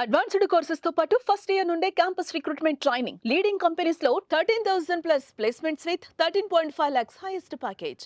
Advanced courses తో పాటు first year నుండే campus recruitment training leading companies లో 13,000 plus placements with 13.5 lakhs highest package.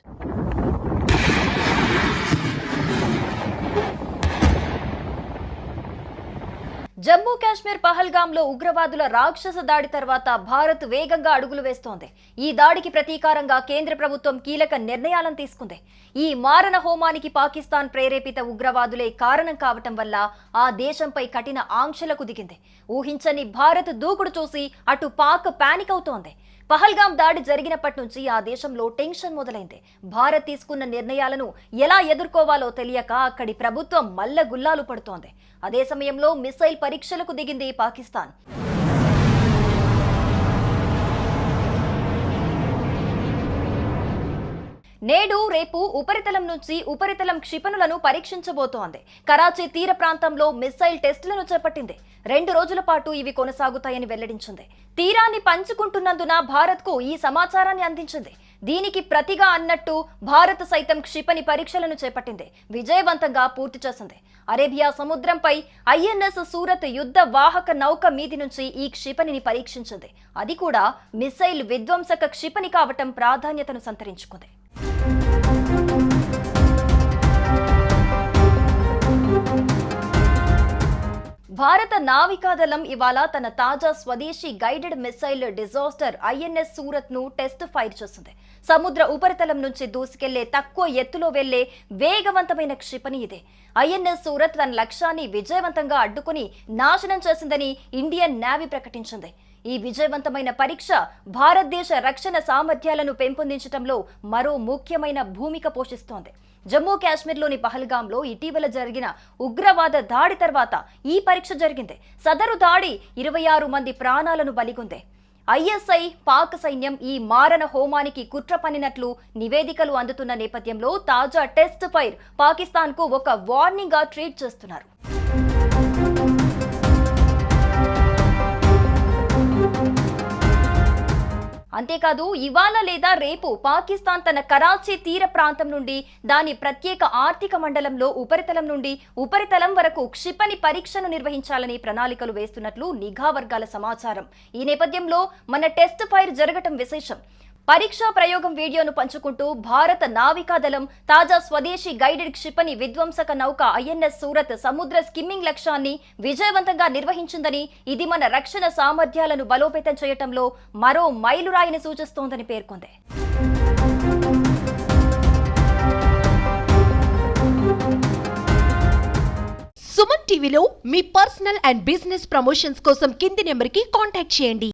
Jammu Kashmir పహల్గాంలో ఉగ్రవాదుల రాక్షస దాడి తర్వాత భారత్ వేగంగా అడుగులు వేస్తోంది. ఈ దాడికి ప్రతీకారంగా కేంద్ర ప్రభుత్వం కీలక నిర్ణయాలను తీసుకుంది. ఈ మారణ హోమానికి పాకిస్తాన్ ప్రేరేపిత ఉగ్రవాదులే కారణం కావటం వల్ల ఆ దేశంపై కఠిన ఆంక్షలకు దిగింది. ఊహించని భారత్ దూకుడు చూసి అటు పాక్ పానిక్ అవుతోంది. పహల్గాం దాడి జరిగినప్పటి నుంచి ఆ దేశంలో టెన్షన్ మొదలైంది. భారత్ తీసుకున్న నిర్ణయాలను ఎలా ఎదుర్కోవాలో తెలియక అక్కడి ప్రభుత్వం మల్లగుల్లాలు పడుతోంది. అదే సమయంలో మిసైల్ పరీక్షలకు దిగింది పాకిస్తాన్. నేడు రేపు ఉపరితలం నుంచి ఉపరితలం క్షిపణులను పరీక్షించబోతోంది. కరాచీ తీర ప్రాంతంలో మిసైల్ టెస్టులను చేపట్టింది. 2 రోజుల పాటు ఇవి కొనసాగుతాయని వెల్లడించింది. తీరాన్ని పంచుకుంటున్నందున భారత్కు ఈ సమాచారాన్ని అందించింది. దీనికి ప్రతిగా అన్నట్టు భారత్ సైతం క్షిపణి పరీక్షలను చేపట్టింది. విజయవంతంగా పూర్తి చేసింది. అరేబియా సముద్రంపై ఐఎన్ఎస్ సూరత్ యుద్ధ వాహక నౌక మీది నుంచి ఈ క్షిపణిని పరీక్షించింది. అది కూడా మిసైల్ విధ్వంసక క్షిపణి కావటం ప్రాధాన్యతను సంతరించుకుంది. భారత నావికాదళం ఇవాళ తన తాజా స్వదేశీ guided missile disaster INS Surat ను టెస్ట్ ఫైర్ చేసింది. సముద్ర ఉపరితలం నుంచి దూసుకెళ్లే తక్కువ ఎత్తులో వెళ్లే వేగవంతమైన క్షిపణి ఇదే. ఐఎన్ఎస్ సూరత్ తన లక్ష్యాన్ని విజయవంతంగా అడ్డుకుని నాశనం చేసిందని ఇండియన్ నేవీ ప్రకటించింది. ఈ విజయవంతమైన పరీక్ష భారతదేశ రక్షణ సామర్థ్యాలను పెంపొందించడంలో మరో ముఖ్యమైన భూమిక పోషిస్తోంది. జమ్మూ కాశ్మీర్లోని పహల్గాంలో ఇటీవల జరిగిన ఉగ్రవాద దాడి తర్వాత ఈ పరీక్ష జరిగింది. సదరు దాడి 26 మంది ప్రాణాలను బలిగొంది. ఐఎస్ఐ పాక్ సైన్యం ఈ మారణ హోమానికి కుట్ర పన్నినట్లు నివేదికలు అందుతున్న నేపథ్యంలో తాజా టెస్ట్ ఫైర్ పాకిస్తాన్కు ఒక వార్నింగ్ గా ట్రీట్ చేస్తున్నారు. అంతేకాదు ఇవాళ లేదా రేపు పాకిస్తాన్ తన కరాచీ తీర ప్రాంతం నుండి దాని ప్రత్యేక ఆర్థిక మండలంలో ఉపరితలం నుండి ఉపరితలం వరకు క్షిపణి పరీక్షను నిర్వహించాలని ప్రణాళికలు వేస్తున్నట్లు నిఘా వర్గాల సమాచారం. ఈ నేపథ్యంలో మన టెస్ట్ ఫైర్ జరగటం విశేషం. పరీక్షా ప్రయోగం వీడియోను పంచుకుంటూ భారత నావికాదళం తాజా స్వదేశీ గైడెడ్ క్షిపణి విధ్వంసక నౌక ఐఎన్ఎస్ సూరత్ సముద్ర స్కిమ్మింగ్ లక్ష్యాన్ని విజయవంతంగా నిర్వహించిందని, ఇది మన రక్షణ సామర్థ్యాలను బలోపేతం చేయటంలో మరో మైలురాయిని సూచిస్తోందని పేర్కొంది. సుమన్ టీవీలో మీ పర్సనల్ అండ్ బిజినెస్ ప్రమోషన్స్ కోసం కింది నెంబర్కి కాంటాక్ట్ చేయండి.